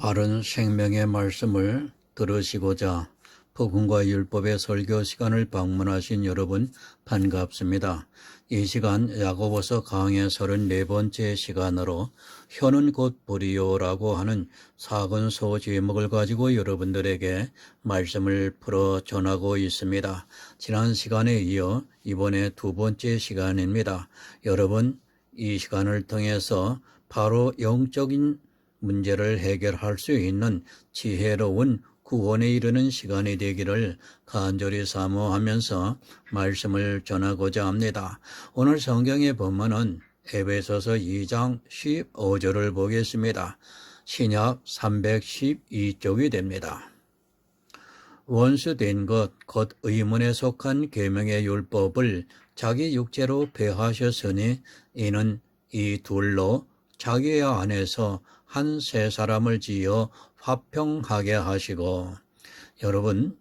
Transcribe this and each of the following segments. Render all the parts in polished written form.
바른 생명의 말씀을 들으시고자 복음과 율법의 설교 시간을 방문하신 여러분 반갑습니다. 이 시간 야고보서 강의 34번째 시간으로 혀는 곧 불이요라고 하는 사근소 제목을 가지고 여러분들에게 말씀을 풀어 전하고 있습니다. 지난 시간에 이어 이번에 두 번째 시간입니다. 여러분, 이 시간을 통해서 바로 영적인 문제를 해결할 수 있는 지혜로운 구원에 이르는 시간이 되기를 간절히 사모하면서 말씀을 전하고자 합니다. 오늘 성경의 본문은 에베소서 2장 15절을 보겠습니다. 신약 312쪽이 됩니다. 원수된 것, 곧 의문에 속한 계명의 율법을 자기 육체로 폐하셨으니 이는 이 둘로 자기 안에서 한 세 사람을 지어 화평하게 하시고. 여러분,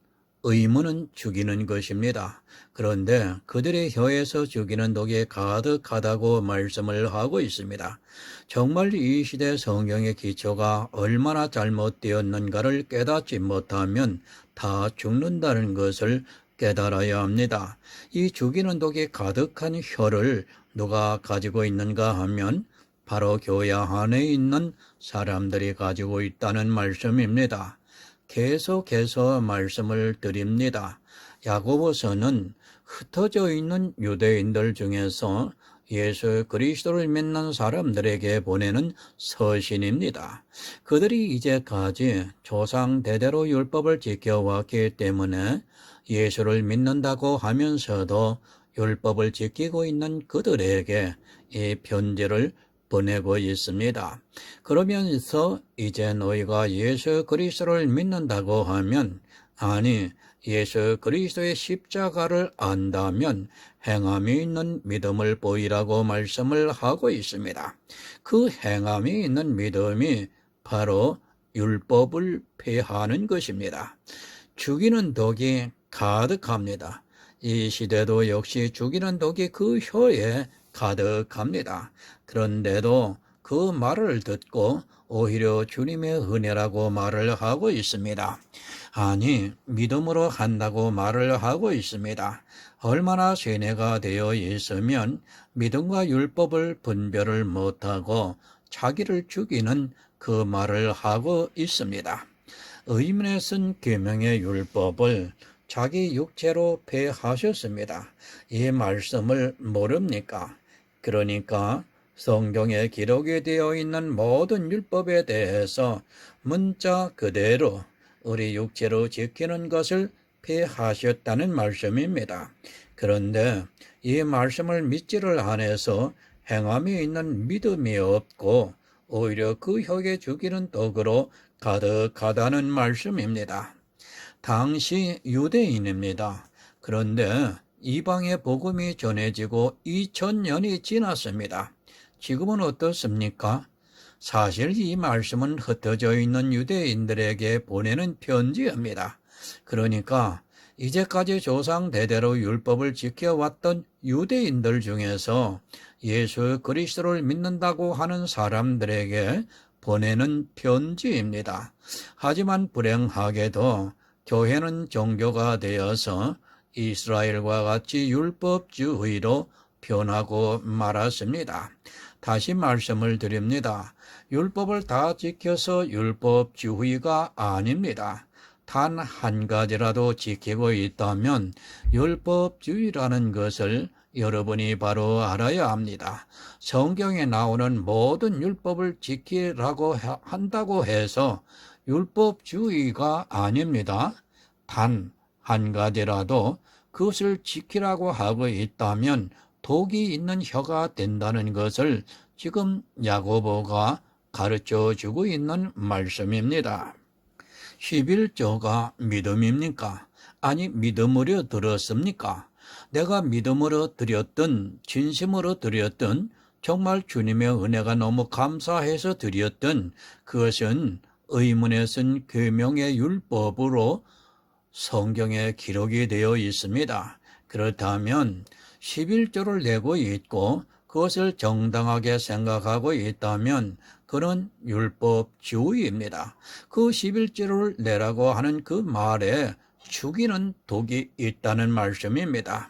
의문은 죽이는 것입니다. 그런데 그들의 혀에서 죽이는 독이 가득하다고 말씀을 하고 있습니다. 정말 이 시대 성경의 기초가 얼마나 잘못되었는가를 깨닫지 못하면 다 죽는다는 것을 깨달아야 합니다. 이 죽이는 독이 가득한 혀를 누가 가지고 있는가 하면 바로 교회 안에 있는 사람들이 가지고 있다는 말씀입니다. 계속해서 말씀을 드립니다. 야고보서는 흩어져 있는 유대인들 중에서 예수 그리스도를 믿는 사람들에게 보내는 서신입니다. 그들이 이제까지 조상 대대로 율법을 지켜왔기 때문에 예수를 믿는다고 하면서도 율법을 지키고 있는 그들에게 이 편지를 보내고 있습니다. 그러면서 이제 너희가 예수 그리스도를 믿는다고 하면, 아니 예수 그리스도의 십자가를 안다면 행함이 있는 믿음을 보이라고 말씀을 하고 있습니다. 그 행함이 있는 믿음이 바로 율법을 폐하는 것입니다. 죽이는 독이 가득합니다. 이 시대도 역시 죽이는 독이 그 혀에 가득합니다. 그런데도 그 말을 듣고 오히려 주님의 은혜라고 말을 하고 있습니다. 아니, 믿음으로 한다고 말을 하고 있습니다. 얼마나 세뇌가 되어 있으면 믿음과 율법을 분별을 못하고 자기를 죽이는 그 말을 하고 있습니다. 의문에 쓴 계명의 율법을 자기 육체로 폐하셨습니다. 이 말씀을 모릅니까? 그러니까 성경에 기록이 되어 있는 모든 율법에 대해서 문자 그대로 우리 육체로 지키는 것을 폐하셨다는 말씀입니다. 그런데 이 말씀을 믿지를 않아서 행함이 있는 믿음이 없고 오히려 그 혀에 죽이는 독으로 가득하다는 말씀입니다. 당시 유대인입니다. 그런데 이방의 복음이 전해지고 2000년이 지났습니다. 지금은 어떻습니까? 사실 이 말씀은 흩어져 있는 유대인들에게 보내는 편지입니다. 그러니까 이제까지 조상 대대로 율법을 지켜왔던 유대인들 중에서 예수 그리스도를 믿는다고 하는 사람들에게 보내는 편지입니다. 하지만 불행하게도 교회는 종교가 되어서 이스라엘과 같이 율법주의로 변하고 말았습니다. 다시 말씀을 드립니다. 율법을 다 지켜서 율법주의가 아닙니다. 단 한 가지라도 지키고 있다면 율법주의라는 것을 여러분이 바로 알아야 합니다. 성경에 나오는 모든 율법을 지키라고 한다고 해서 율법주의가 아닙니다. 단 한 가지라도 그것을 지키라고 하고 있다면 독이 있는 혀가 된다는 것을 지금 야고보가 가르쳐 주고 있는 말씀입니다. 11조가 믿음입니까? 아니, 믿음으로 들었습니까? 내가 믿음으로 드렸던, 진심으로 드렸던, 정말 주님의 은혜가 너무 감사해서 드렸던 그것은 의문에 쓴 계명의 율법으로 성경에 기록이 되어 있습니다. 그렇다면 11조를 내고 있고 그것을 정당하게 생각하고 있다면 그는 율법주의입니다. 그 11조를 내라고 하는 그 말에 죽이는 독이 있다는 말씀입니다.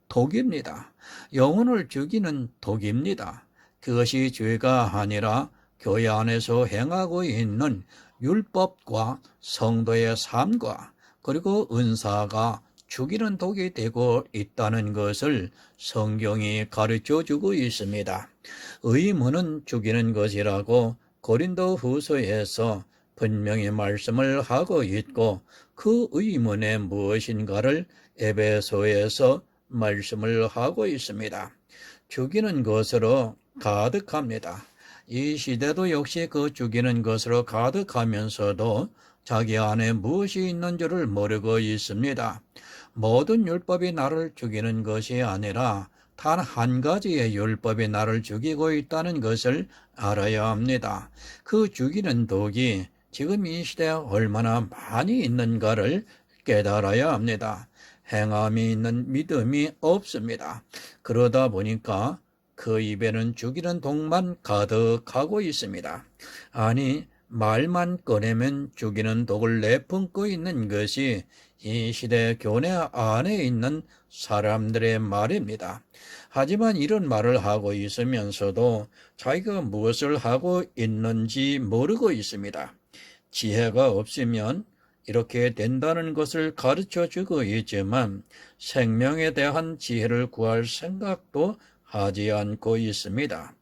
독입니다. 영혼을 죽이는 독입니다. 그것이 죄가 아니라 교회 안에서 행하고 있는 율법과 성도의 삶과 그리고 은사가 죽이는 독이 되고 있다는 것을 성경이 가르쳐주고 있습니다. 의문은 죽이는 것이라고 고린도 후서에서 분명히 말씀을 하고 있고 그 의문에 무엇인가를 에베소에서 말씀을 하고 있습니다. 죽이는 것으로 가득합니다. 이 시대도 역시 그 죽이는 것으로 가득하면서도 자기 안에 무엇이 있는 줄을 모르고 있습니다. 모든 율법이 나를 죽이는 것이 아니라 단 한 가지의 율법이 나를 죽이고 있다는 것을 알아야 합니다. 그 죽이는 독이 지금 이 시대에 얼마나 많이 있는가를 깨달아야 합니다. 행함이 있는 믿음이 없습니다. 그러다 보니까 그 입에는 죽이는 독만 가득하고 있습니다. 아니, 말만 꺼내면 죽이는 독을 내뿜고 있는 것이 이 시대 교회 안에 있는 사람들의 말입니다. 하지만 이런 말을 하고 있으면서도 자기가 무엇을 하고 있는지 모르고 있습니다. 지혜가 없으면 이렇게 된다는 것을 가르쳐 주고 있지만 생명에 대한 지혜를 구할 생각도 하지 않고 있습니다.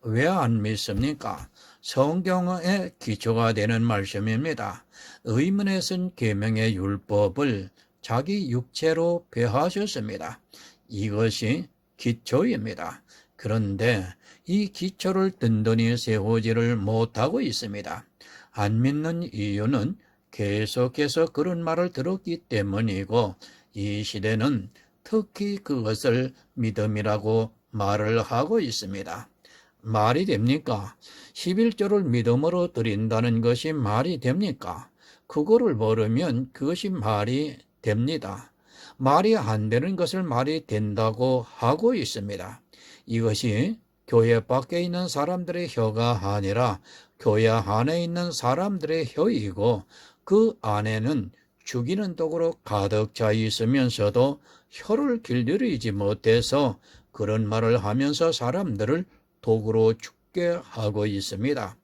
왜 안 믿습니까? 성경의 기초가 되는 말씀입니다. 의문에 쓴 계명의 율법을 자기 육체로 배하셨습니다. 이것이 기초입니다. 그런데 이 기초를 든든히 세우지를 못하고 있습니다. 안 믿는 이유는 계속해서 그런 말을 들었기 때문이고 이 시대는 특히 그것을 믿음이라고 말을 하고 있습니다. 말이 됩니까? 11조를 믿음으로 드린다는 것이 말이 됩니까? 그거를 모르면 그것이 말이 됩니다. 말이 안 되는 것을 말이 된다고 하고 있습니다. 이것이 교회 밖에 있는 사람들의 혀가 아니라 교회 안에 있는 사람들의 혀이고 그 안에는 죽이는 독으로 가득 차 있으면서도 혀를 길들이지 못해서 그런 말을 하면서 사람들을 독으로 죽게 하고 있습니다.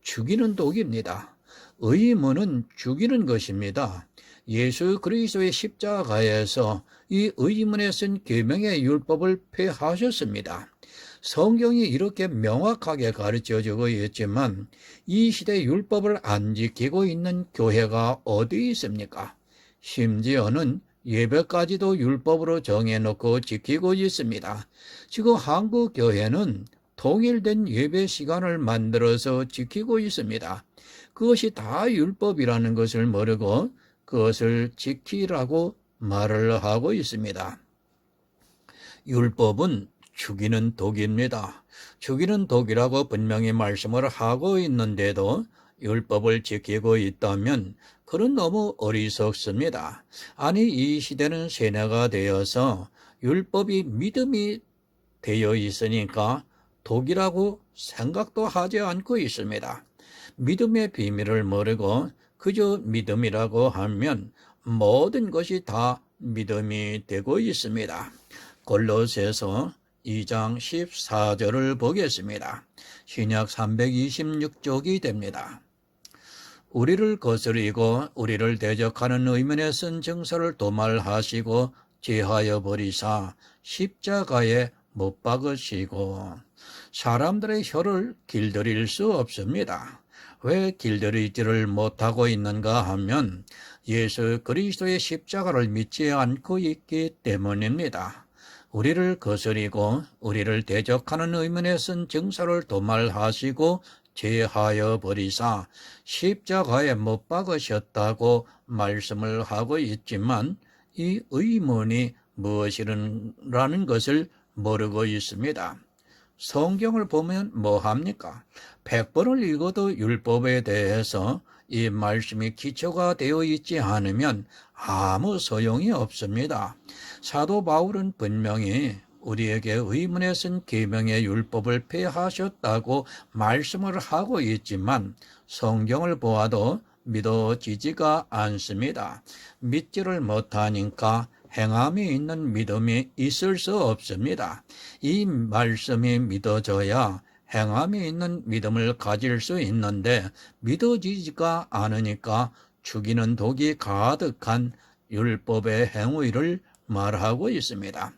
죽이는 독입니다. 의문은 죽이는 것입니다. 예수 그리스도의 십자가에서 이 의문에 쓴 계명의 율법을 폐하셨습니다. 성경이 이렇게 명확하게 가르쳐주고 있지만 이 시대 율법을 안 지키고 있는 교회가 어디 있습니까? 심지어는 예배까지도 율법으로 정해놓고 지키고 있습니다. 지금 한국 교회는 통일된 예배 시간을 만들어서 지키고 있습니다. 그것이 다 율법이라는 것을 모르고 그것을 지키라고 말을 하고 있습니다. 율법은 죽이는 독입니다. 죽이는 독이라고 분명히 말씀을 하고 있는데도 율법을 지키고 있다면 그는 너무 어리석습니다. 아니, 이 시대는 세뇌가 되어서 율법이 믿음이 되어 있으니까 독이라고 생각도 하지 않고 있습니다. 믿음의 비밀을 모르고 그저 믿음이라고 하면 모든 것이 다 믿음이 되고 있습니다. 골로새서 2장 14절을 보겠습니다. 신약 326쪽이 됩니다. 우리를 거스리고 우리를 대적하는 의문에 쓴 증서를 도말하시고 제하여 버리사 십자가에 못 박으시고. 사람들의 혀를 길들일 수 없습니다. 왜 길들이지를 못하고 있는가 하면 예수 그리스도의 십자가를 믿지 않고 있기 때문입니다. 우리를 거스리고 우리를 대적하는 의문에 쓴 증서를 도말하시고 제하여 버리사 십자가에 못 박으셨다고 말씀을 하고 있지만 이 의문이 무엇이라는 것을 모르고 있습니다. 성경을 보면 뭐합니까? 100번을 읽어도 율법에 대해서 이 말씀이 기초가 되어 있지 않으면 아무 소용이 없습니다. 사도 바울은 분명히 우리에게 의문에 쓴 계명의 율법을 폐하셨다고 말씀을 하고 있지만 성경을 보아도 믿어지지가 않습니다. 믿지를 못하니까 행함이 있는 믿음이 있을 수 없습니다. 이 말씀이 믿어져야 행함이 있는 믿음을 가질 수 있는데 믿어지지가 않으니까 죽이는 독이 가득한 율법의 행위를 말하고 있습니다.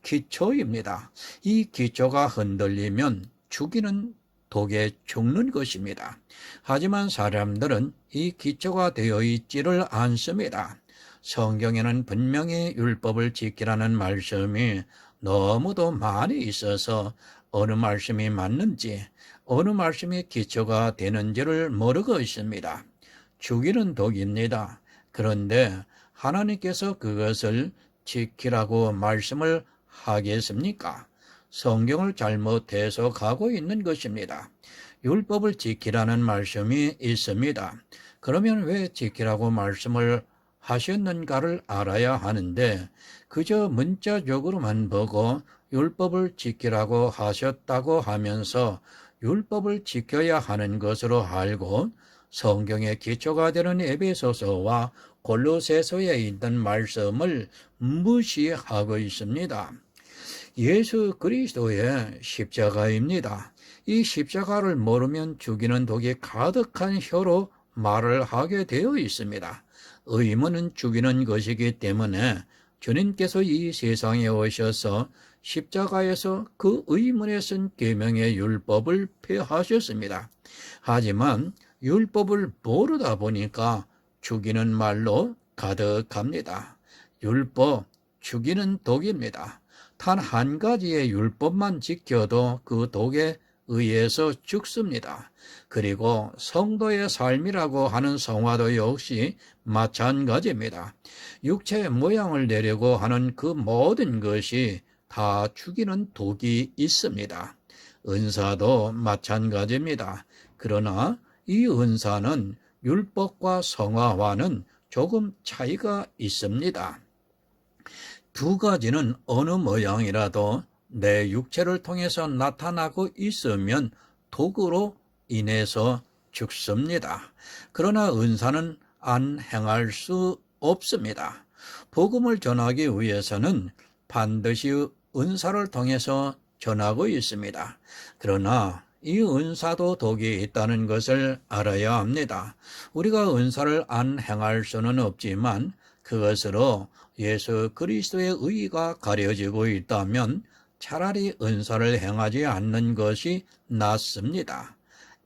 기초입니다. 이 기초가 흔들리면 죽이는 독에 죽는 것입니다. 하지만 사람들은 이 기초가 되어 있지를 않습니다. 성경에는 분명히 율법을 지키라는 말씀이 너무도 많이 있어서 어느 말씀이 맞는지 어느 말씀이 기초가 되는지를 모르고 있습니다. 죽이는 독입니다. 그런데 하나님께서 그것을 지키라고 말씀을 하겠습니까? 성경을 잘못 해석하고 있는 것입니다. 율법을 지키라는 말씀이 있습니다. 그러면 왜 지키라고 말씀을 하셨는가를 알아야 하는데 그저 문자적으로만 보고 율법을 지키라고 하셨다고 하면서 율법을 지켜야 하는 것으로 알고 성경의 기초가 되는 에베소서와 골로새서에 있는 말씀을 무시하고 있습니다. 예수 그리스도의 십자가입니다. 이 십자가를 모르면 죽이는 독이 가득한 혀로 말을 하게 되어 있습니다. 의문은 죽이는 것이기 때문에 주님께서 이 세상에 오셔서 십자가에서 그 의문에 쓴 계명의 율법을 폐하셨습니다. 하지만 율법을 모르다 보니까 죽이는 말로 가득합니다. 율법, 죽이는 독입니다. 단 한 가지의 율법만 지켜도 그 독에 의해서 죽습니다. 그리고 성도의 삶이라고 하는 성화도 역시 마찬가지입니다. 육체의 모양을 내려고 하는 그 모든 것이 다 죽이는 독이 있습니다. 은사도 마찬가지입니다. 그러나 이 은사는 율법과 성화와는 조금 차이가 있습니다. 두 가지는 어느 모양이라도 내 육체를 통해서 나타나고 있으면 독으로 인해서 죽습니다. 그러나 은사는 안 행할 수 없습니다. 복음을 전하기 위해서는 반드시 은사를 통해서 전하고 있습니다. 그러나 이 은사도 독이 있다는 것을 알아야 합니다. 우리가 은사를 안 행할 수는 없지만 그것으로 예수 그리스도의 의가 가려지고 있다면 차라리 은사를 행하지 않는 것이 낫습니다.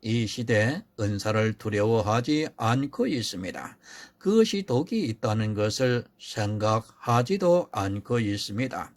이 시대에 은사를 두려워하지 않고 있습니다. 그것이 독이 있다는 것을 생각하지도 않고 있습니다.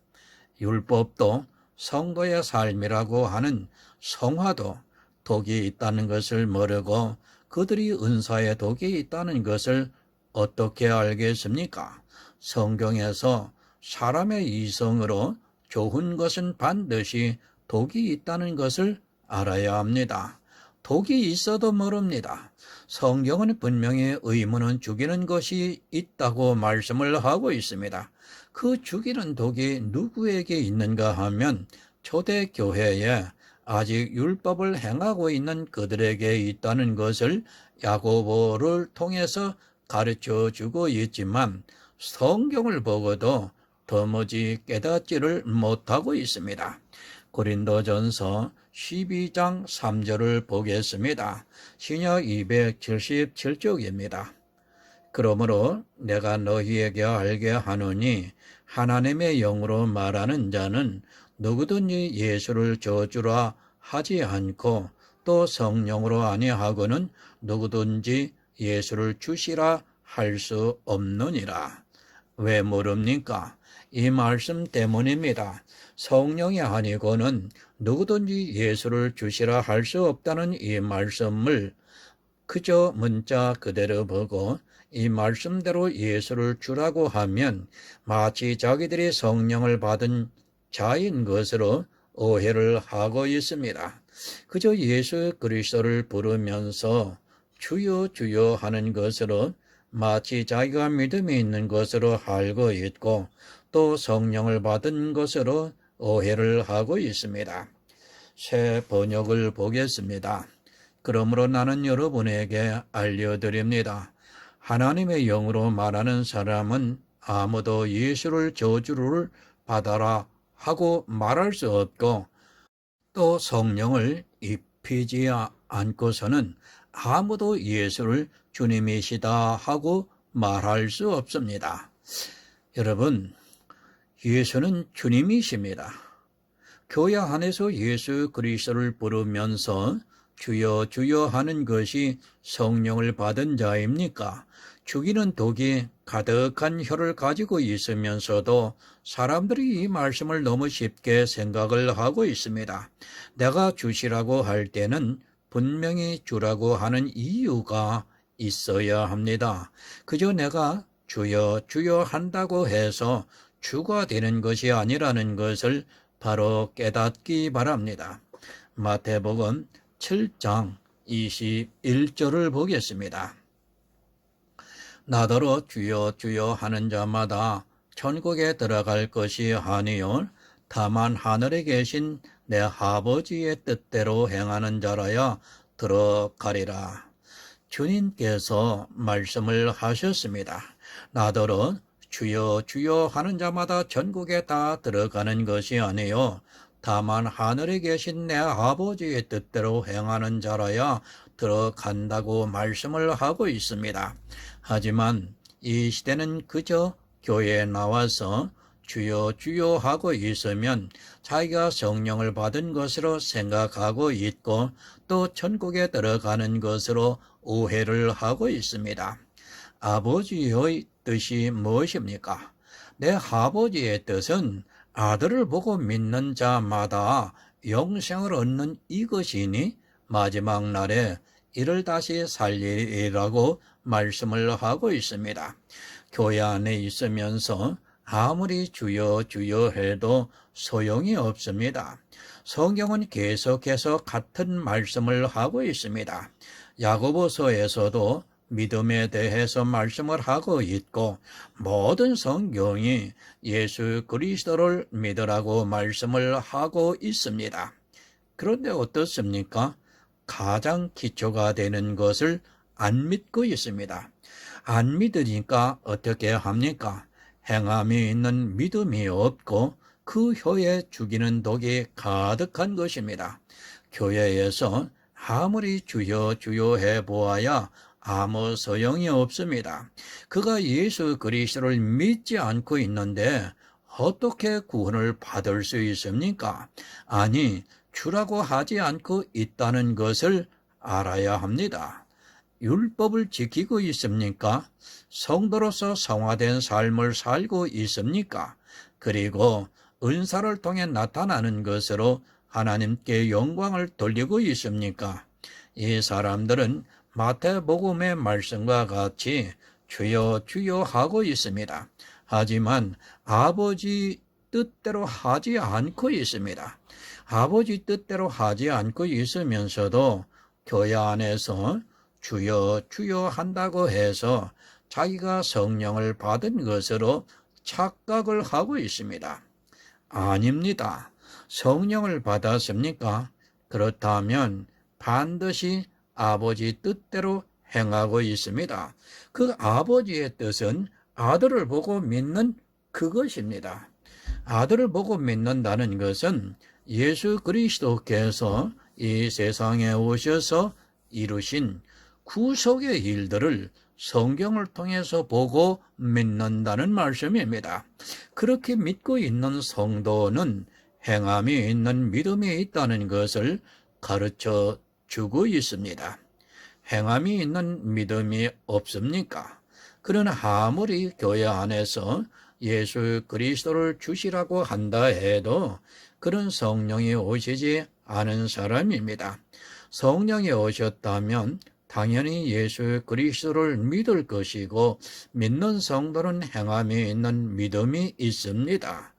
율법도 성도의 삶이라고 하는 성화도 독이 있다는 것을 모르고 그들이 은사에 독이 있다는 것을 어떻게 알겠습니까? 성경에서 사람의 이성으로 좋은 것은 반드시 독이 있다는 것을 알아야 합니다. 독이 있어도 모릅니다. 성경은 분명히 의문은 죽이는 것이 있다고 말씀을 하고 있습니다. 그 죽이는 독이 누구에게 있는가 하면 초대교회에 아직 율법을 행하고 있는 그들에게 있다는 것을 야고보를 통해서 가르쳐주고 있지만 성경을 보고도 도무지 깨닫지를 못하고 있습니다. 고린도전서 12장 3절을 보겠습니다. 신약 277쪽입니다. 그러므로 내가 너희에게 알게 하노니 하나님의 영으로 말하는 자는 누구든지 예수를 저주라 하지 않고 또 성령으로 아니하고는 누구든지 예수를 주시라 할 수 없느니라. 왜 모릅니까? 이 말씀 때문입니다. 성령이 아니고는 누구든지 예수를 주시라 할 수 없다는 이 말씀을 그저 문자 그대로 보고 이 말씀대로 예수를 주라고 하면 마치 자기들이 성령을 받은 자인 것으로 오해를 하고 있습니다. 그저 예수 그리스도를 부르면서 주여 주여 하는 것으로 마치 자기가 믿음이 있는 것으로 알고 있고 또 성령을 받은 것으로 오해를 하고 있습니다. 새 번역을 보겠습니다. 그러므로 나는 여러분에게 알려드립니다. 하나님의 영으로 말하는 사람은 아무도 예수를 저주를 받아라 하고 말할 수 없고, 또 성령을 입히지 않고서는 아무도 예수를 주님이시다 하고 말할 수 없습니다. 여러분, 예수는 주님이십니다. 교회 안에서 예수 그리스도를 부르면서 주여 주여 하는 것이 성령을 받은 자입니까? 죽이는 독이 가득한 혀를 가지고 있으면서도 사람들이 이 말씀을 너무 쉽게 생각을 하고 있습니다. 내가 주시라고 할 때는 분명히 주라고 하는 이유가 있어야 합니다. 그저 내가 주여 주여 한다고 해서 주가 되는 것이 아니라는 것을 바로 깨닫기 바랍니다. 마태복음 7장 21절을 보겠습니다. 나더러 주여 주여 하는 자마다 천국에 들어갈 것이 아니요 다만 하늘에 계신 내 아버지의 뜻대로 행하는 자라야 들어가리라. 주님께서 말씀을 하셨습니다. 나더러 주여 주여 하는 자마다 전국에 다 들어가는 것이 아니요 다만 하늘에 계신 내 아버지의 뜻대로 행하는 자라야 들어간다고 말씀을 하고 있습니다. 하지만 이 시대는 그저 교회에 나와서 주여 주여 하고 있으면 자기가 성령을 받은 것으로 생각하고 있고 또 천국에 들어가는 것으로 오해를 하고 있습니다. 아버지의 뜻이 무엇입니까? 내 아버지의 뜻은 아들을 보고 믿는 자마다 영생을 얻는 이것이니 마지막 날에 이를 다시 살리리라고 말씀을 하고 있습니다. 교회 안에 있으면서 아무리 주여 주여 해도 소용이 없습니다. 성경은 계속해서 같은 말씀을 하고 있습니다. 야고보서에서도 믿음에 대해서 말씀을 하고 있고 모든 성경이 예수 그리스도를 믿으라고 말씀을 하고 있습니다. 그런데 어떻습니까? 가장 기초가 되는 것을 안 믿고 있습니다. 안 믿으니까 어떻게 합니까? 행함이 있는 믿음이 없고 그 혀에 죽이는 독이 가득한 것입니다. 교회에서 아무리 주여 주여 해보아야 아무 소용이 없습니다. 그가 예수 그리스도를 믿지 않고 있는데 어떻게 구원을 받을 수 있습니까? 아니, 주라고 하지 않고 있다는 것을 알아야 합니다. 율법을 지키고 있습니까? 성도로서 성화된 삶을 살고 있습니까? 그리고 은사를 통해 나타나는 것으로 하나님께 영광을 돌리고 있습니까? 이 사람들은 마태복음의 말씀과 같이 주여 주여 하고 있습니다. 하지만 아버지 뜻대로 하지 않고 있습니다. 아버지 뜻대로 하지 않고 있으면서도 교회 안에서 주여 주여 한다고 해서 자기가 성령을 받은 것으로 착각을 하고 있습니다. 아닙니다. 성령을 받았습니까? 그렇다면 반드시 아버지 뜻대로 행하고 있습니다. 그 아버지의 뜻은 아들을 보고 믿는 그것입니다. 아들을 보고 믿는다는 것은 예수 그리스도께서 이 세상에 오셔서 이루신 구속의 일들을 성경을 통해서 보고 믿는다는 말씀입니다. 그렇게 믿고 있는 성도는 행함이 있는 믿음이 있다는 것을 가르쳐 주고 있습니다. 행함이 있는 믿음이 없습니까? 그러나 아무리 교회 안에서 예수 그리스도를 주시라고 한다 해도 그런 성령이 오시지 않은 사람입니다. 성령이 오셨다면 당연히 예수 그리스도를 믿을 것이고 믿는 성도는 행함이 있는 믿음이 있습니다.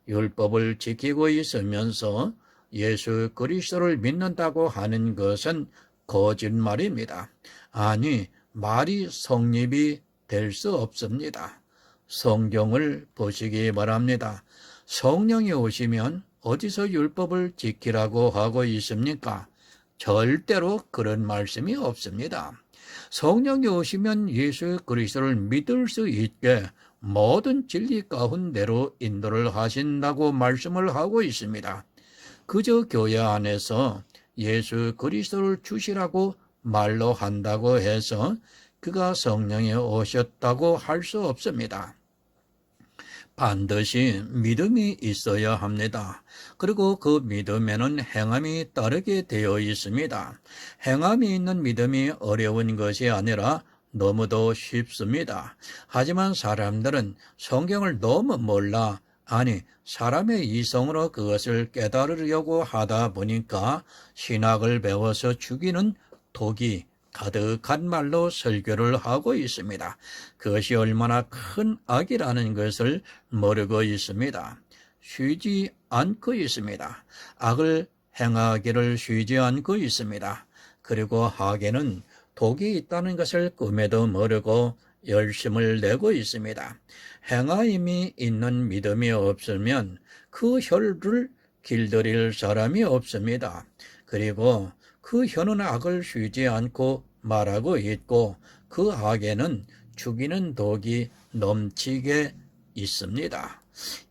율법을 지키고 있으면서 예수 그리스도를 믿는다고 하는 것은 거짓말입니다. 아니, 말이 성립이 될 수 없습니다. 성경을 보시기 바랍니다. 성령이 오시면 어디서 율법을 지키라고 하고 있습니까? 절대로 그런 말씀이 없습니다. 성령이 오시면 예수 그리스도를 믿을 수 있게 모든 진리 가운데로 인도를 하신다고 말씀을 하고 있습니다. 그저 교회 안에서 예수 그리스도를 주시라고 말로 한다고 해서 그가 성령이 오셨다고 할 수 없습니다. 반드시 믿음이 있어야 합니다. 그리고 그 믿음에는 행함이 따르게 되어 있습니다. 행함이 있는 믿음이 어려운 것이 아니라 너무도 쉽습니다. 하지만 사람들은 성경을 너무 몰라, 아니 사람의 이성으로 그것을 깨달으려고 하다 보니까 신학을 배워서 죽이는 독이 가득한 말로 설교를 하고 있습니다. 그것이 얼마나 큰 악이라는 것을 모르고 있습니다. 쉬지 않고 있습니다. 악을 행하기를 쉬지 않고 있습니다. 그리고 악에는 독이 있다는 것을 꿈에도 모르고 열심을 내고 있습니다. 행함이 있는 믿음이 없으면 그 혀를 길들일 사람이 없습니다. 그리고 그 혀는 악을 쉬지 않고 말하고 있고 그 악에는 죽이는 독이 넘치게 있습니다.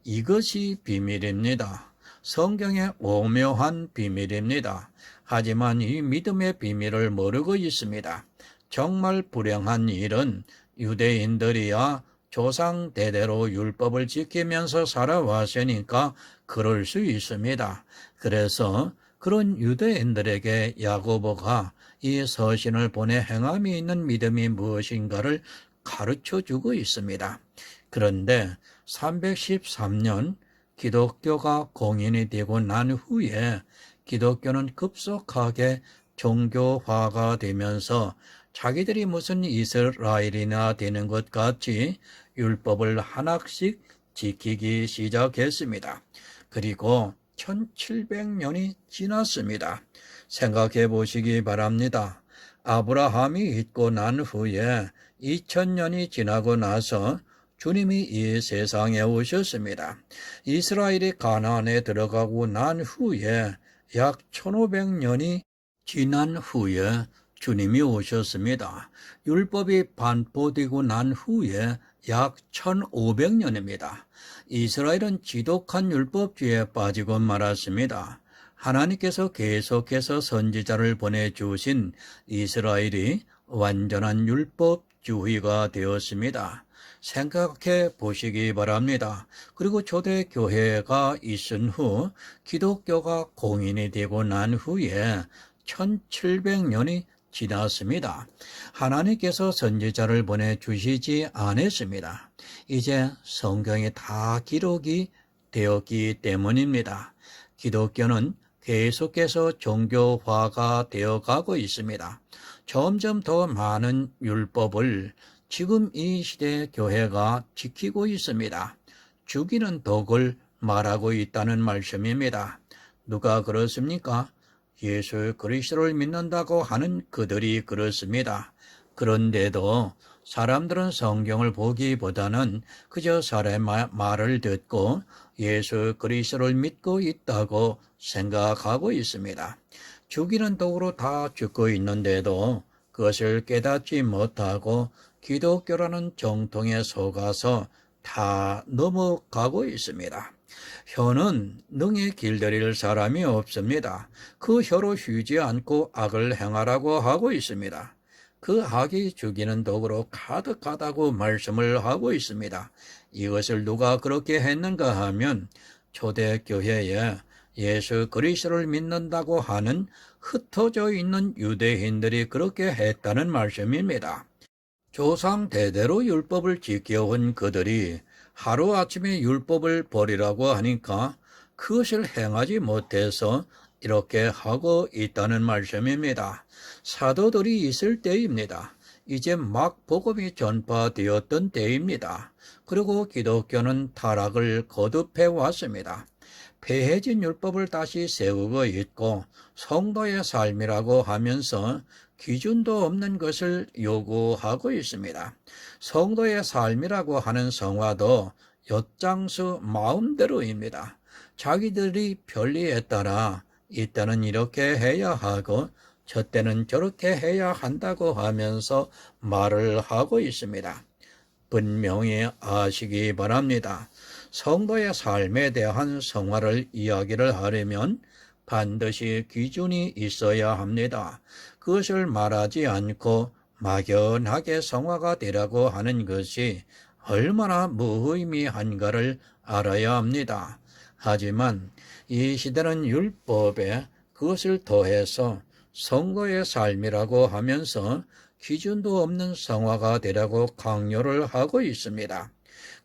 이것이 비밀입니다. 성경의 오묘한 비밀입니다. 하지만 이 믿음의 비밀을 모르고 있습니다. 정말 불행한 일은 유대인들이야 조상 대대로 율법을 지키면서 살아왔으니까 그럴 수 있습니다. 그래서 그런 유대인들에게 야고보가 이 서신을 보내 행함이 있는 믿음이 무엇인가를 가르쳐주고 있습니다. 그런데 313년 기독교가 공인이 되고 난 후에 기독교는 급속하게 종교화가 되면서 자기들이 무슨 이스라엘이나 되는 것 같이 율법을 하나씩 지키기 시작했습니다. 그리고 1700년이 지났습니다. 생각해 보시기 바랍니다. 아브라함이 있고 난 후에 2000년이 지나고 나서 주님이 이 세상에 오셨습니다. 이스라엘이 가나안에 들어가고 난 후에 약 1500년이 지난 후에 주님이 오셨습니다. 율법이 반포되고 난 후에 약 1500년입니다. 이스라엘은 지독한 율법주의에 빠지고 말았습니다. 하나님께서 계속해서 선지자를 보내주신 이스라엘이 완전한 율법주의가 되었습니다. 생각해 보시기 바랍니다. 그리고 초대교회가 있은 후 기독교가 공인이 되고 난 후에 1700년이 지났습니다. 하나님께서 선지자를 보내주시지 않았습니다. 이제 성경에 다 기록이 되었기 때문입니다. 기독교는 계속해서 종교화가 되어가고 있습니다. 점점 더 많은 율법을 지금 이 시대 교회가 지키고 있습니다. 죽이는 독을 말하고 있다는 말씀입니다. 누가 그렇습니까? 예수 그리스도를 믿는다고 하는 그들이 그렇습니다. 그런데도 사람들은 성경을 보기보다는 그저 사람의 말을 듣고 예수 그리스도를 믿고 있다고 생각하고 있습니다. 죽이는 독으로 다 죽고 있는데도 그것을 깨닫지 못하고 기독교라는 정통에 속아서 다 넘어가고 있습니다. 혀는 능히 길들일 사람이 없습니다. 그 혀로 쉬지 않고 악을 행하라고 하고 있습니다. 그 악이 죽이는 독으로 가득하다고 말씀을 하고 있습니다. 이것을 누가 그렇게 했는가 하면 초대교회에 예수 그리스도를 믿는다고 하는 흩어져 있는 유대인들이 그렇게 했다는 말씀입니다. 조상 대대로 율법을 지켜온 그들이 하루아침에 율법을 버리라고 하니까 그것을 행하지 못해서 이렇게 하고 있다는 말씀입니다. 사도들이 있을 때입니다. 이제 막 복음이 전파되었던 때입니다. 그리고 기독교는 타락을 거듭해 왔습니다. 폐해진 율법을 다시 세우고 있고 성도의 삶이라고 하면서 기준도 없는 것을 요구하고 있습니다. 성도의 삶이라고 하는 성화도 엿장수 마음대로입니다. 자기들이 편리에 따라 이때는 이렇게 해야 하고 저때는 저렇게 해야 한다고 하면서 말을 하고 있습니다. 분명히 아시기 바랍니다. 성도의 삶에 대한 성화를 이야기를 하려면 반드시 기준이 있어야 합니다. 그것을 말하지 않고 막연하게 성화가 되라고 하는 것이 얼마나 무의미한가를 알아야 합니다. 하지만 이 시대는 율법에 그것을 더해서 성도의 삶이라고 하면서 기준도 없는 성화가 되라고 강요를 하고 있습니다.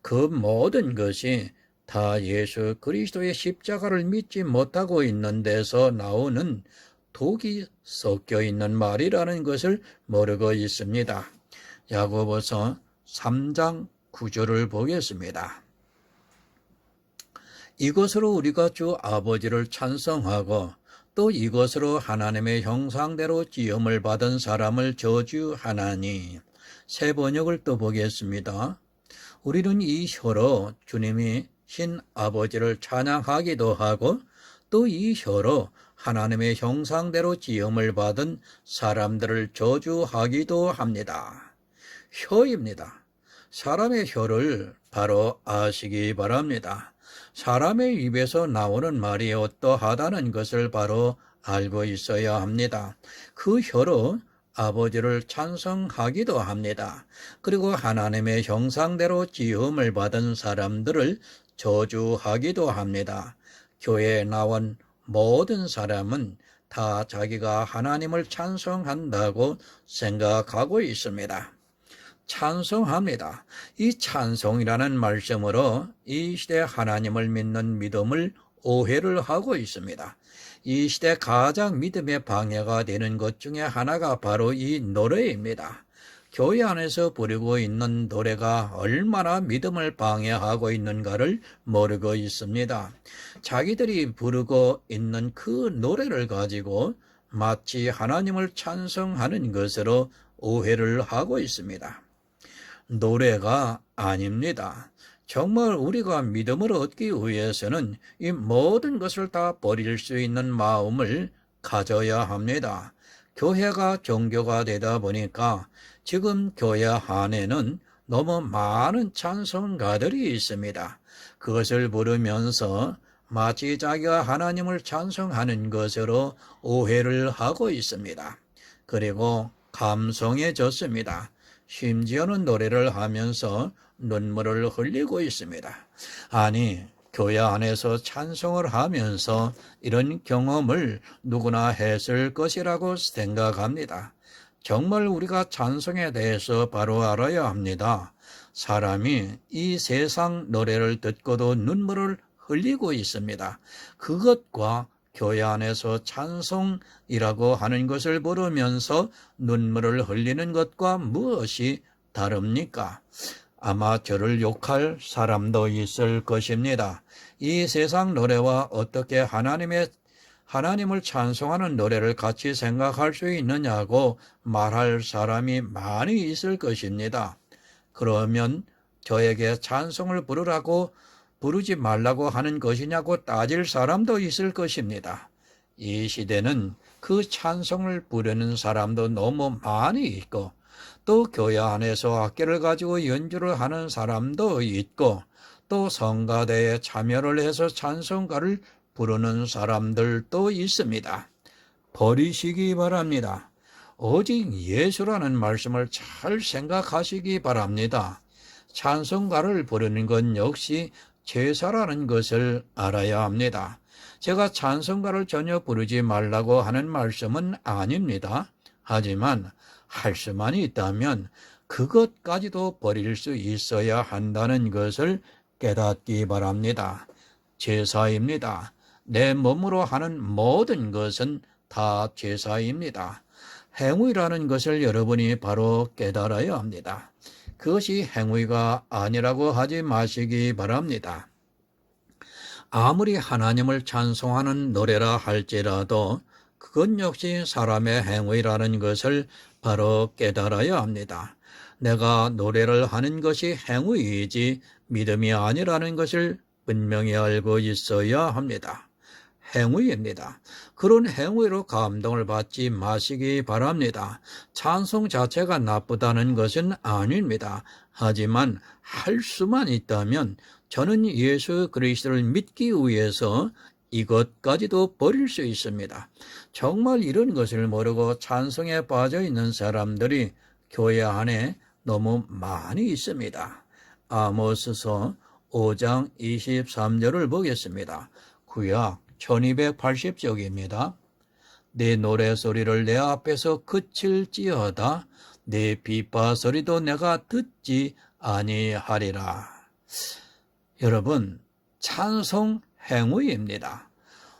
그 모든 것이 다 예수 그리스도의 십자가를 믿지 못하고 있는 데서 나오는 독이 섞여 있는 말이라는 것을 모르고 있습니다. 야고보서 3장 9절을 보겠습니다. 이것으로 우리가 주 아버지를 찬송하고 또 이것으로 하나님의 형상대로 지음을 받은 사람을 저주하나니. 새 번역을 또 보겠습니다. 우리는 이 혀로 주님이 신 아버지를 찬양하기도 하고 또 이 혀로 하나님의 형상대로 지음을 받은 사람들을 저주하기도 합니다. 혀입니다. 사람의 혀를 바로 아시기 바랍니다. 사람의 입에서 나오는 말이 어떠하다는 것을 바로 알고 있어야 합니다. 그 혀로 아버지를 찬송하기도 합니다. 그리고 하나님의 형상대로 지음을 받은 사람들을 저주하기도 합니다. 교회에 나온 모든 사람은 다 자기가 하나님을 찬송한다고 생각하고 있습니다. 찬송합니다. 이 찬송이라는 말씀으로 이 시대 하나님을 믿는 믿음을 오해를 하고 있습니다. 이 시대 가장 믿음의 방해가 되는 것 중에 하나가 바로 이 노래입니다. 교회 안에서 부르고 있는 노래가 얼마나 믿음을 방해하고 있는가를 모르고 있습니다. 자기들이 부르고 있는 그 노래를 가지고 마치 하나님을 찬송하는 것으로 오해를 하고 있습니다. 노래가 아닙니다. 정말 우리가 믿음을 얻기 위해서는 이 모든 것을 다 버릴 수 있는 마음을 가져야 합니다. 교회가 종교가 되다 보니까 지금 교회 안에는 너무 많은 찬송가들이 있습니다. 그것을 부르면서 마치 자기가 하나님을 찬송하는 것으로 오해를 하고 있습니다. 그리고 감성해졌습니다. 심지어는 노래를 하면서 눈물을 흘리고 있습니다. 아니, 교회 안에서 찬송을 하면서 이런 경험을 누구나 했을 것이라고 생각합니다. 정말 우리가 찬송에 대해서 바로 알아야 합니다. 사람이 이 세상 노래를 듣고도 눈물을 흘리고 있습니다. 그것과 교회 안에서 찬송이라고 하는 것을 부르면서 눈물을 흘리는 것과 무엇이 다릅니까? 아마 저를 욕할 사람도 있을 것입니다. 이 세상 노래와 어떻게 하나님을 찬송하는 노래를 같이 생각할 수 있느냐고 말할 사람이 많이 있을 것입니다. 그러면 저에게 찬송을 부르지 말라고 하는 것이냐고 따질 사람도 있을 것입니다. 이 시대는 그 찬송을 부르는 사람도 너무 많이 있고 또 교회 안에서 악기를 가지고 연주를 하는 사람도 있고 또 성가대에 참여를 해서 찬송가를 부르는 사람들도 있습니다. 버리시기 바랍니다. 오직 예수라는 말씀을 잘 생각하시기 바랍니다. 찬송가를 부르는 건 역시 제사라는 것을 알아야 합니다. 제가 찬송가를 전혀 부르지 말라고 하는 말씀은 아닙니다. 하지만 할 수만 있다면 그것까지도 버릴 수 있어야 한다는 것을 깨닫기 바랍니다. 제사입니다. 내 몸으로 하는 모든 것은 다 제사입니다. 행위라는 것을 여러분이 바로 깨달아야 합니다. 그것이 행위가 아니라고 하지 마시기 바랍니다. 아무리 하나님을 찬송하는 노래라 할지라도 그것 역시 사람의 행위라는 것을 바로 깨달아야 합니다. 내가 노래를 하는 것이 행위이지 믿음이 아니라는 것을 분명히 알고 있어야 합니다. 행위입니다. 그런 행위로 감동을 받지 마시기 바랍니다. 찬송 자체가 나쁘다는 것은 아닙니다. 하지만 할 수만 있다면 저는 예수 그리스도를 믿기 위해서 이것까지도 버릴 수 있습니다. 정말 이런 것을 모르고 찬송에 빠져 있는 사람들이 교회 안에 너무 많이 있습니다. 아모스서 5장 23절을 보겠습니다. 구약 1280쪽입니다. 내 노래소리를 내 앞에서 그칠지어다. 내 비파소리도 내가 듣지 아니하리라. 여러분, 찬송 행위입니다.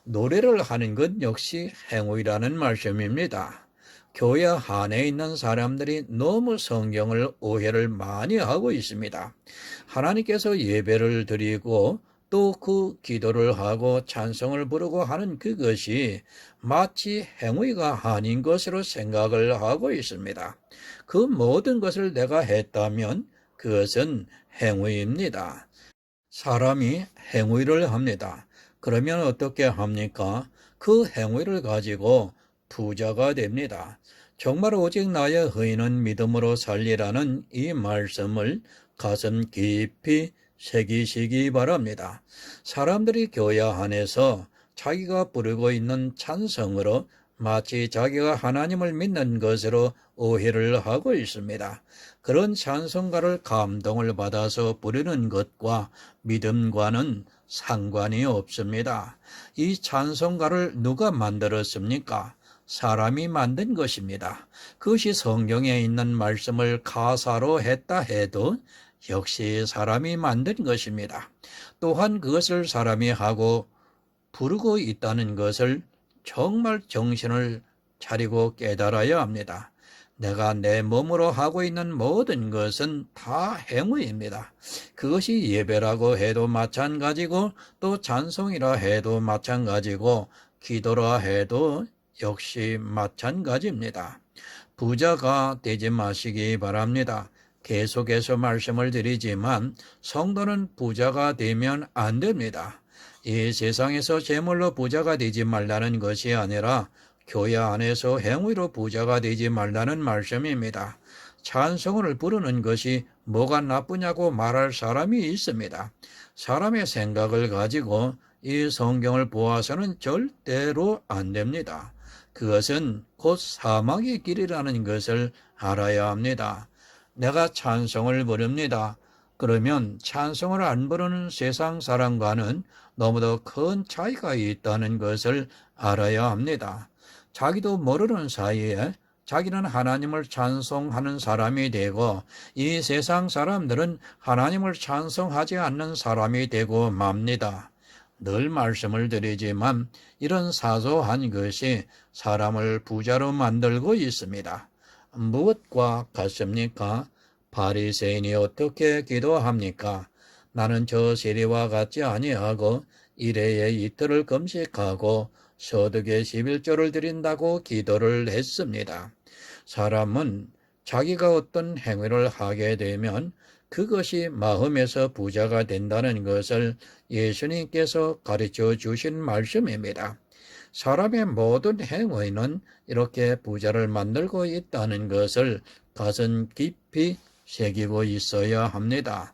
노래를 하는 것 역시 행위라는 말씀입니다. 교회 안에 있는 사람들이 너무 성경을 오해를 많이 하고 있습니다. 하나님께서 예배를 드리고 또 그 기도를 하고 찬송을 부르고 하는 그것이 마치 행위가 아닌 것으로 생각을 하고 있습니다. 그 모든 것을 내가 했다면 그것은 행위입니다. 사람이 행위를 합니다. 그러면 어떻게 합니까? 그 행위를 가지고 부자가 됩니다. 정말 오직 나의 의인은 믿음으로 살리라는 이 말씀을 가슴 깊이 새기시기 바랍니다. 사람들이 교회 안에서 자기가 부르고 있는 찬성으로 마치 자기가 하나님을 믿는 것으로 오해를 하고 있습니다. 그런 찬송가를 감동을 받아서 부르는 것과 믿음과는 상관이 없습니다. 이 찬송가를 누가 만들었습니까? 사람이 만든 것입니다. 그것이 성경에 있는 말씀을 가사로 했다 해도 역시 사람이 만든 것입니다. 또한 그것을 사람이 하고 부르고 있다는 것을 정말 정신을 차리고 깨달아야 합니다. 내가 내 몸으로 하고 있는 모든 것은 다 행위입니다. 그것이 예배라고 해도 마찬가지고 또 찬송이라 해도 마찬가지고 기도라 해도 역시 마찬가지입니다. 부자가 되지 마시기 바랍니다. 계속해서 말씀을 드리지만 성도는 부자가 되면 안 됩니다. 이 세상에서 재물로 부자가 되지 말라는 것이 아니라 교회 안에서 행위로 부자가 되지 말라는 말씀입니다. 찬송을 부르는 것이 뭐가 나쁘냐고 말할 사람이 있습니다. 사람의 생각을 가지고 이 성경을 보아서는 절대로 안 됩니다. 그것은 곧 사망의 길이라는 것을 알아야 합니다. 내가 찬송을 부릅니다. 그러면 찬송을 안 부르는 세상 사람과는 너무도 큰 차이가 있다는 것을 알아야 합니다. 자기도 모르는 사이에 자기는 하나님을 찬송하는 사람이 되고 이 세상 사람들은 하나님을 찬송하지 않는 사람이 되고 맙니다. 늘 말씀을 드리지만 이런 사소한 것이 사람을 부자로 만들고 있습니다. 무엇과 같습니까? 바리새인이 어떻게 기도합니까? 나는 저 세리와 같지 아니하고 일회에 이틀을 금식하고 소득의 11조를 드린다고 기도를 했습니다. 사람은 자기가 어떤 행위를 하게 되면 그것이 마음에서 부자가 된다는 것을 예수님께서 가르쳐 주신 말씀입니다. 사람의 모든 행위는 이렇게 부자를 만들고 있다는 것을 가슴 깊이 새기고 있어야 합니다.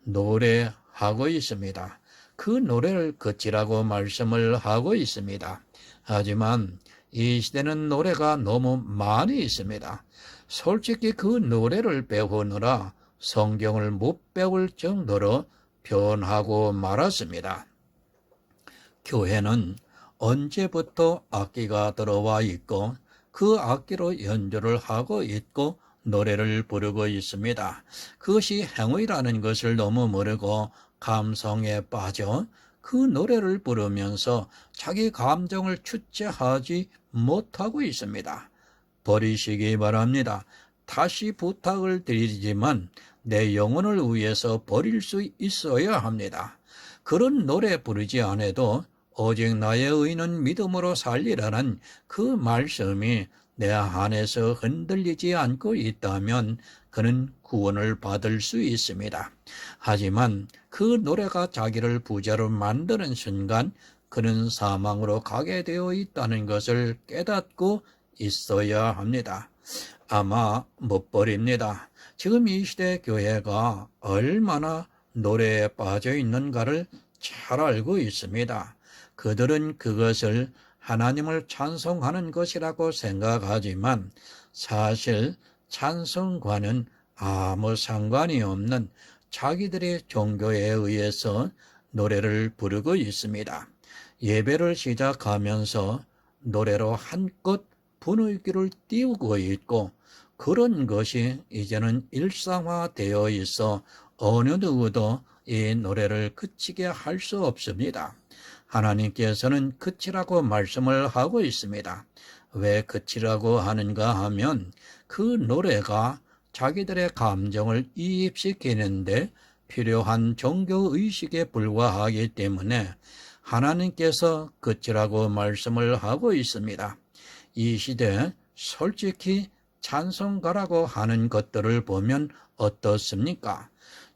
노래하고 있습니다. 그 노래를 그치라고 말씀을 하고 있습니다. 하지만 이 시대는 노래가 너무 많이 있습니다. 솔직히 그 노래를 배우느라 성경을 못 배울 정도로 변하고 말았습니다. 교회는 언제부터 악기가 들어와 있고 그 악기로 연주를 하고 있고 노래를 부르고 있습니다. 그것이 행위라는 것을 너무 모르고 감성에 빠져 그 노래를 부르면서 자기 감정을 주체하지 못하고 있습니다. 버리시기 바랍니다. 다시 부탁을 드리지만 내 영혼을 위해서 버릴 수 있어야 합니다. 그런 노래 부르지 않아도 오직 나의 의는 믿음으로 살리라는 그 말씀이 내 안에서 흔들리지 않고 있다면 그는 구원을 받을 수 있습니다. 하지만 그 노래가 자기를 부자로 만드는 순간 그는 사망으로 가게 되어 있다는 것을 깨닫고 있어야 합니다. 아마 못 버립니다. 지금 이 시대 교회가 얼마나 노래에 빠져 있는가를 잘 알고 있습니다. 그들은 그것을 하나님을 찬송하는 것이라고 생각하지만 사실 찬송과는 아무 상관이 없는 자기들의 종교에 의해서 노래를 부르고 있습니다. 예배를 시작하면서 노래로 한껏 분위기를 띄우고 있고 그런 것이 이제는 일상화되어 있어 어느 누구도 이 노래를 그치게 할 수 없습니다. 하나님께서는 그치라고 말씀을 하고 있습니다. 왜 그치라고 하는가 하면 그 노래가 자기들의 감정을 이입시키는데 필요한 종교의식에 불과하기 때문에 하나님께서 그치라고 말씀을 하고 있습니다. 이 시대에 솔직히 찬송가라고 하는 것들을 보면 어떻습니까?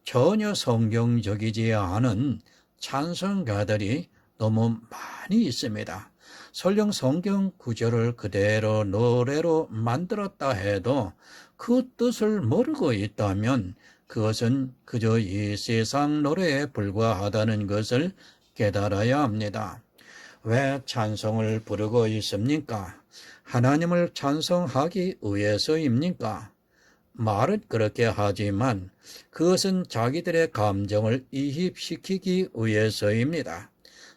전혀 성경적이지 않은 찬송가들이 너무 많이 있습니다. 설령 성경 구절을 그대로 노래로 만들었다 해도 그 뜻을 모르고 있다면 그것은 그저 이 세상 노래에 불과하다는 것을 깨달아야 합니다. 왜 찬송을 부르고 있습니까? 하나님을 찬송하기 위해서입니까? 말은 그렇게 하지만 그것은 자기들의 감정을 이입시키기 위해서입니다.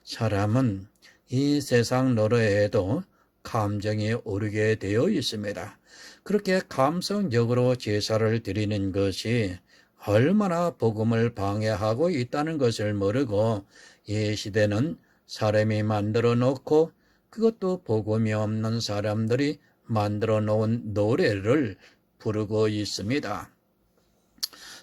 사람은 이 세상 노래에도 감정이 오르게 되어 있습니다. 그렇게 감성적으로 제사를 드리는 것이 얼마나 복음을 방해하고 있다는 것을 모르고 이 시대는 사람이 만들어 놓고 그것도 복음이 없는 사람들이 만들어 놓은 노래를 부르고 있습니다.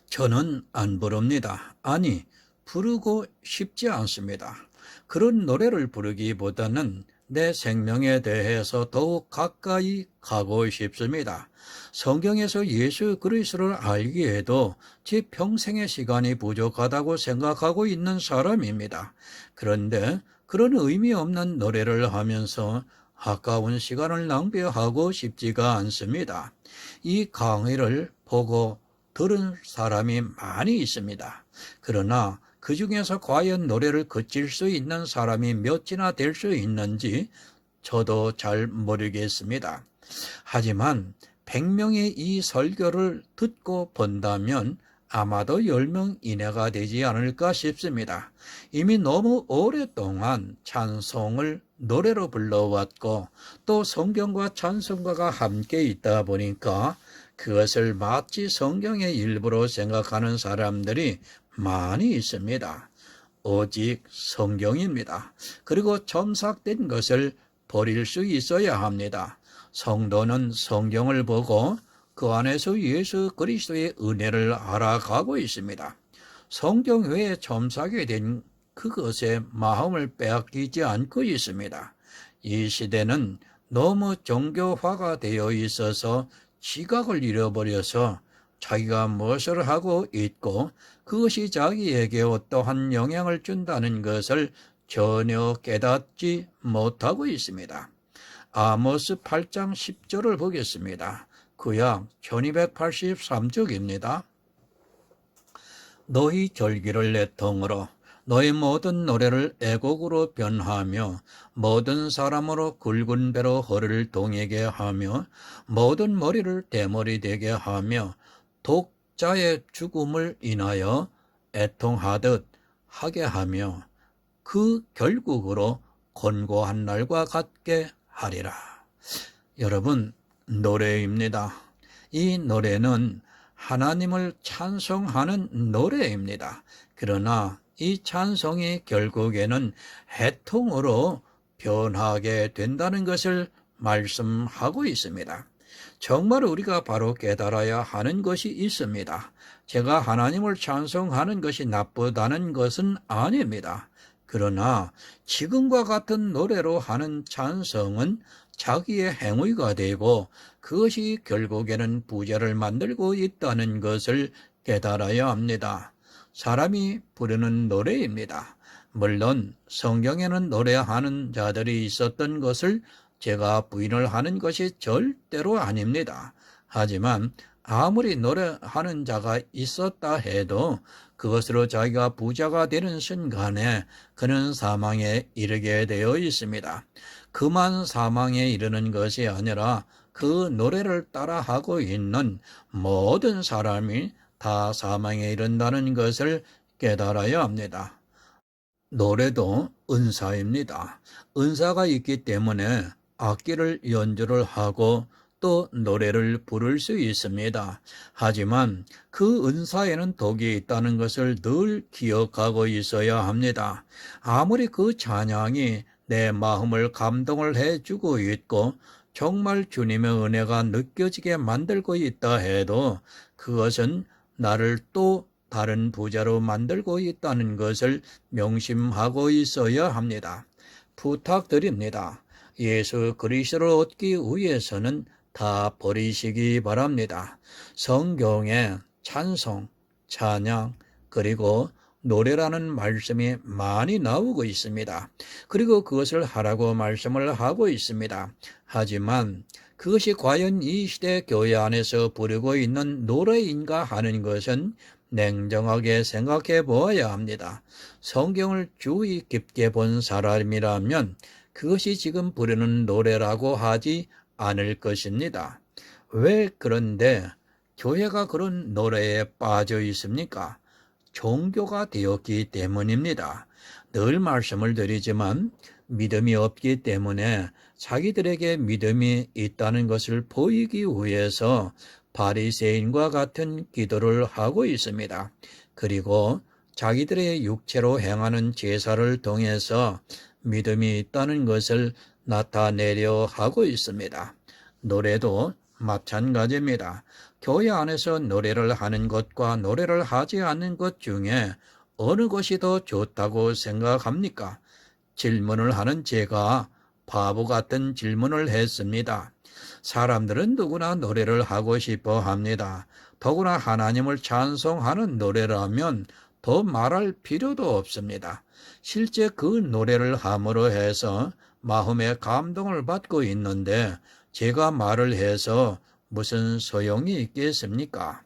저는 안 부릅니다. 아니, 부르고 싶지 않습니다. 그런 노래를 부르기보다는 내 생명에 대해서 더욱 가까이 가고 싶습니다. 성경에서 예수 그리스도를 알기에도 제 평생의 시간이 부족하다고 생각하고 있는 사람입니다. 그런데 그런 의미 없는 노래를 하면서 아까운 시간을 낭비하고 싶지가 않습니다. 이 강의를 보고 들은 사람이 많이 있습니다. 그러나 그 중에서 과연 노래를 그칠 수 있는 사람이 몇이나 될 수 있는지 저도 잘 모르겠습니다. 하지만 100명이 이 설교를 듣고 본다면 아마도 10명 이내가 되지 않을까 싶습니다. 이미 너무 오랫동안 찬송을 노래로 불러왔고 또 성경과 찬송가가 함께 있다 보니까 그것을 마치 성경의 일부로 생각하는 사람들이 많이 있습니다. 오직 성경입니다. 그리고 첨삭된 것을 버릴 수 있어야 합니다. 성도는 성경을 보고 그 안에서 예수 그리스도의 은혜를 알아가고 있습니다. 성경 외에 첨삭이 된 그것에 마음을 빼앗기지 않고 있습니다. 이 시대는 너무 종교화가 되어 있어서 지각을 잃어버려서 자기가 무엇을 하고 있고 그것이 자기에게 어떠한 영향을 준다는 것을 전혀 깨닫지 못하고 있습니다. 아모스 8장 10절을 보겠습니다. 구약 1283쪽입니다. 너희 절기를 내 통으로 너희 모든 노래를 애곡으로 변하며 모든 사람으로 굵은 배로 허리를 동이게 하며 모든 머리를 대머리 되게 하며 독자의 죽음을 인하여 애통하듯 하게 하며 그 결국으로 곤고한 날과 같게 하리라. 여러분, 노래입니다. 이 노래는 하나님을 찬송하는 노래입니다. 그러나 이 찬송이 결국에는 애통으로 변하게 된다는 것을 말씀하고 있습니다. 정말 우리가 바로 깨달아야 하는 것이 있습니다. 제가 하나님을 찬송하는 것이 나쁘다는 것은 아닙니다. 그러나 지금과 같은 노래로 하는 찬송은 자기의 행위가 되고 그것이 결국에는 부자를 만들고 있다는 것을 깨달아야 합니다. 사람이 부르는 노래입니다. 물론 성경에는 노래하는 자들이 있었던 것을 제가 부인을 하는 것이 절대로 아닙니다. 하지만 아무리 노래하는 자가 있었다 해도 그것으로 자기가 부자가 되는 순간에 그는 사망에 이르게 되어 있습니다. 그만 사망에 이르는 것이 아니라 그 노래를 따라하고 있는 모든 사람이 다 사망에 이른다는 것을 깨달아야 합니다. 노래도 은사입니다. 은사가 있기 때문에 악기를 연주를 하고 또 노래를 부를 수 있습니다. 하지만 그 은사에는 독이 있다는 것을 늘 기억하고 있어야 합니다. 아무리 그 찬양이 내 마음을 감동을 해주고 있고 정말 주님의 은혜가 느껴지게 만들고 있다 해도 그것은 나를 또 다른 부자로 만들고 있다는 것을 명심하고 있어야 합니다. 부탁드립니다. 예수 그리스도를 얻기 위해서는 다 버리시기 바랍니다. 성경에 찬송, 찬양, 그리고 노래라는 말씀이 많이 나오고 있습니다. 그리고 그것을 하라고 말씀을 하고 있습니다. 하지만 그것이 과연 이 시대 교회 안에서 부르고 있는 노래인가 하는 것은 냉정하게 생각해 보아야 합니다. 성경을 주의 깊게 본 사람이라면 그것이 지금 부르는 노래라고 하지 않을 것입니다. 왜 그런데 교회가 그런 노래에 빠져 있습니까? 종교가 되었기 때문입니다. 늘 말씀을 드리지만 믿음이 없기 때문에 자기들에게 믿음이 있다는 것을 보이기 위해서 바리새인과 같은 기도를 하고 있습니다. 그리고 자기들의 육체로 행하는 제사를 통해서 믿음이 있다는 것을 나타내려 하고 있습니다. 노래도 마찬가지입니다. 교회 안에서 노래를 하는 것과 노래를 하지 않는 것 중에 어느 것이 더 좋다고 생각합니까? 질문을 하는 제가 바보 같은 질문을 했습니다. 사람들은 누구나 노래를 하고 싶어 합니다. 더구나 하나님을 찬송하는 노래라면 더 말할 필요도 없습니다. 실제 그 노래를 함으로 해서 마음의 감동을 받고 있는데 제가 말을 해서 무슨 소용이 있겠습니까?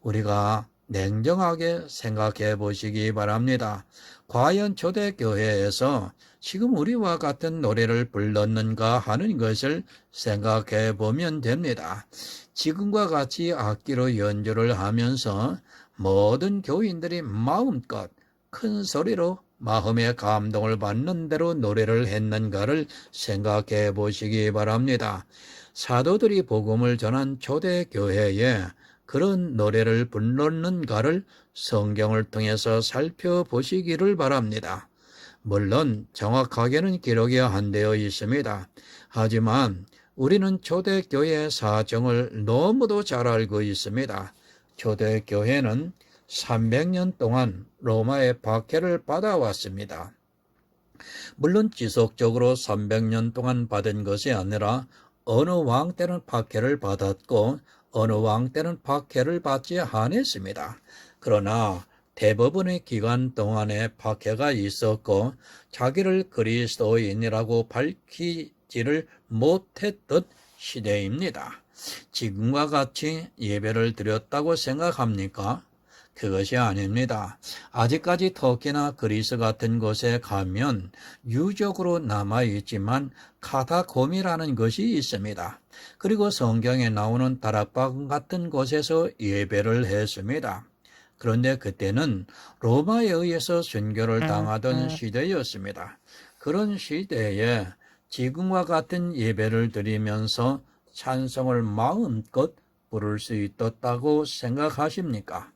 우리가 냉정하게 생각해 보시기 바랍니다. 과연 초대교회에서 지금 우리와 같은 노래를 불렀는가 하는 것을 생각해 보면 됩니다. 지금과 같이 악기로 연주를 하면서 모든 교인들이 마음껏 큰 소리로 마음의 감동을 받는 대로 노래를 했는가를 생각해 보시기 바랍니다. 사도들이 복음을 전한 초대교회에 그런 노래를 불렀는가를 성경을 통해서 살펴보시기를 바랍니다. 물론 정확하게는 기록이 안 되어 있습니다. 하지만 우리는 초대교회의 사정을 너무도 잘 알고 있습니다. 초대교회는 300년 동안 로마의 박해를 받아왔습니다. 물론 지속적으로 300년 동안 받은 것이 아니라 어느 왕 때는 박해를 받았고 어느 왕 때는 박해를 받지 않았습니다. 그러나 대부분의 기간 동안에 박해가 있었고 자기를 그리스도인이라고 밝히지를 못했던 시대입니다. 지금과 같이 예배를 드렸다고 생각합니까? 그것이 아닙니다. 아직까지 터키나 그리스 같은 곳에 가면 유적으로 남아있지만 카타콤이라는 것이 있습니다. 그리고 성경에 나오는 다락방 같은 곳에서 예배를 했습니다. 그런데 그때는 로마에 의해서 순교를 당하던 시대였습니다. 그런 시대에 지금과 같은 예배를 드리면서 찬송을 마음껏 부를 수 있었다고 생각하십니까?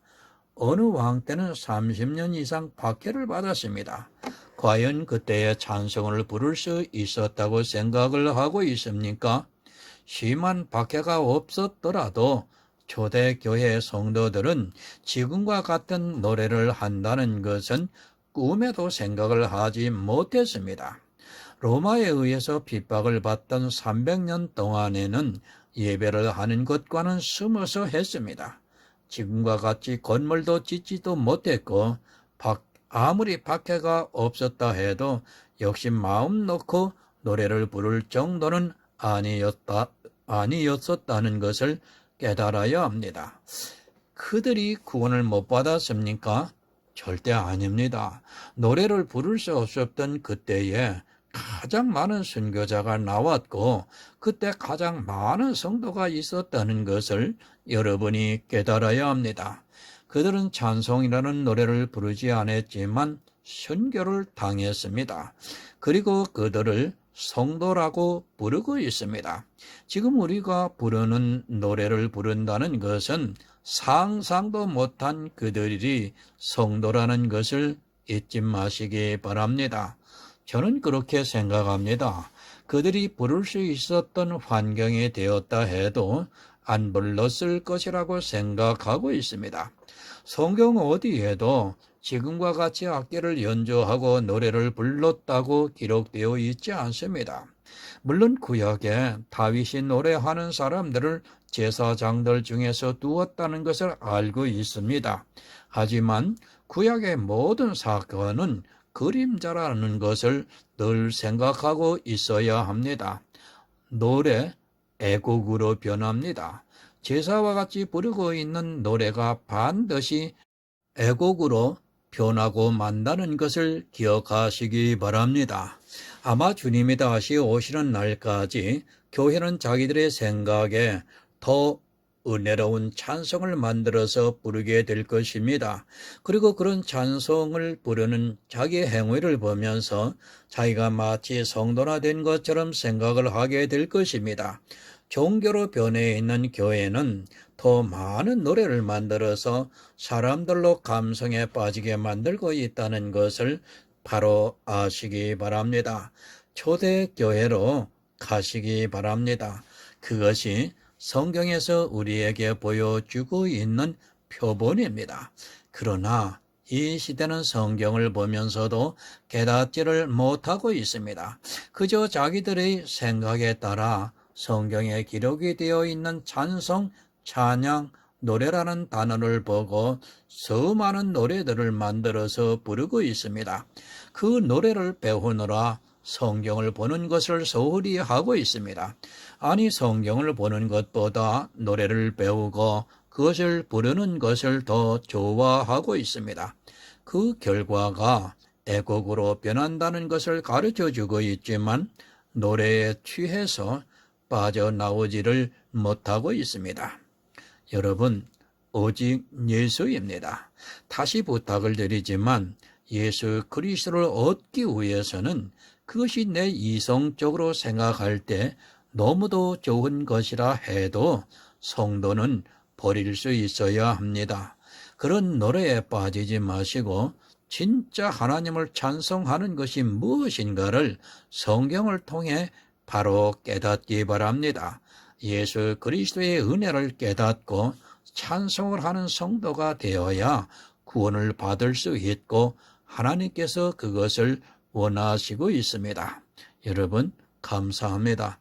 어느 왕 때는 30년 이상 박해를 받았습니다. 과연 그때의 찬송을 부를 수 있었다고 생각을 하고 있습니까? 심한 박해가 없었더라도 초대교회 성도들은 지금과 같은 노래를 한다는 것은 꿈에도 생각을 하지 못했습니다. 로마에 의해서 핍박을 받던 300년 동안에는 예배를 하는 것과는 숨어서 했습니다. 지금과 같이 건물도 짓지도 못했고 아무리 박해가 없었다 해도 역시 마음 놓고 노래를 부를 정도는 아니었었다는 것을 깨달아야 합니다. 그들이 구원을 못 받았습니까? 절대 아닙니다. 노래를 부를 수 없었던 그때에 가장 많은 선교자가 나왔고 그때 가장 많은 성도가 있었다는 것을 여러분이 깨달아야 합니다. 그들은 찬송이라는 노래를 부르지 않았지만 선교를 당했습니다. 그리고 그들을 성도라고 부르고 있습니다. 지금 우리가 부르는 노래를 부른다는 것은 상상도 못한 그들이 성도라는 것을 잊지 마시기 바랍니다. 저는 그렇게 생각합니다. 그들이 부를 수 있었던 환경이 되었다 해도 안 불렀을 것이라고 생각하고 있습니다. 성경 어디에도 지금과 같이 악기를 연주하고 노래를 불렀다고 기록되어 있지 않습니다. 물론 구약에 다윗이 노래하는 사람들을 제사장들 중에서 두었다는 것을 알고 있습니다. 하지만 구약의 모든 사건은 그림자라는 것을 늘 생각하고 있어야 합니다. 노래, 애곡으로 변합니다. 제사와 같이 부르고 있는 노래가 반드시 애곡으로 변하고 만다는 것을 기억하시기 바랍니다. 아마 주님이 다시 오시는 날까지 교회는 자기들의 생각에 더 은혜로운 찬송을 만들어서 부르게 될 것입니다. 그리고 그런 찬송을 부르는 자기의 행위를 보면서 자기가 마치 성도나 된 것처럼 생각을 하게 될 것입니다. 종교로 변해 있는 교회는 더 많은 노래를 만들어서 사람들로 감성에 빠지게 만들고 있다는 것을 바로 아시기 바랍니다. 초대교회로 가시기 바랍니다. 그것이 성경에서 우리에게 보여주고 있는 표본입니다. 그러나 이 시대는 성경을 보면서도 깨닫지를 못하고 있습니다. 그저 자기들의 생각에 따라 성경에 기록이 되어 있는 찬송, 찬양, 노래라는 단어를 보고 수많은 노래들을 만들어서 부르고 있습니다. 그 노래를 배우느라 성경을 보는 것을 소홀히 하고 있습니다. 아니, 성경을 보는 것보다 노래를 배우고 그것을 부르는 것을 더 좋아하고 있습니다. 그 결과가 애곡으로 변한다는 것을 가르쳐주고 있지만 노래에 취해서 빠져나오지를 못하고 있습니다. 여러분, 오직 예수입니다. 다시 부탁을 드리지만 예수 그리스도를 얻기 위해서는 그것이 내 이성적으로 생각할 때 너무도 좋은 것이라 해도 성도는 버릴 수 있어야 합니다. 그런 노래에 빠지지 마시고 진짜 하나님을 찬송하는 것이 무엇인가를 성경을 통해 바로 깨닫기 바랍니다. 예수 그리스도의 은혜를 깨닫고 찬송을 하는 성도가 되어야 구원을 받을 수 있고 하나님께서 그것을 원하시고 있습니다. 여러분, 감사합니다.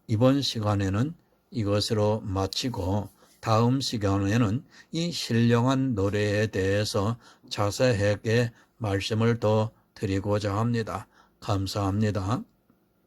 이번 시간에는 이것으로 마치고 다음 시간에는 이 신령한 노래에 대해서 자세하게 말씀을 더 드리고자 합니다. 감사합니다.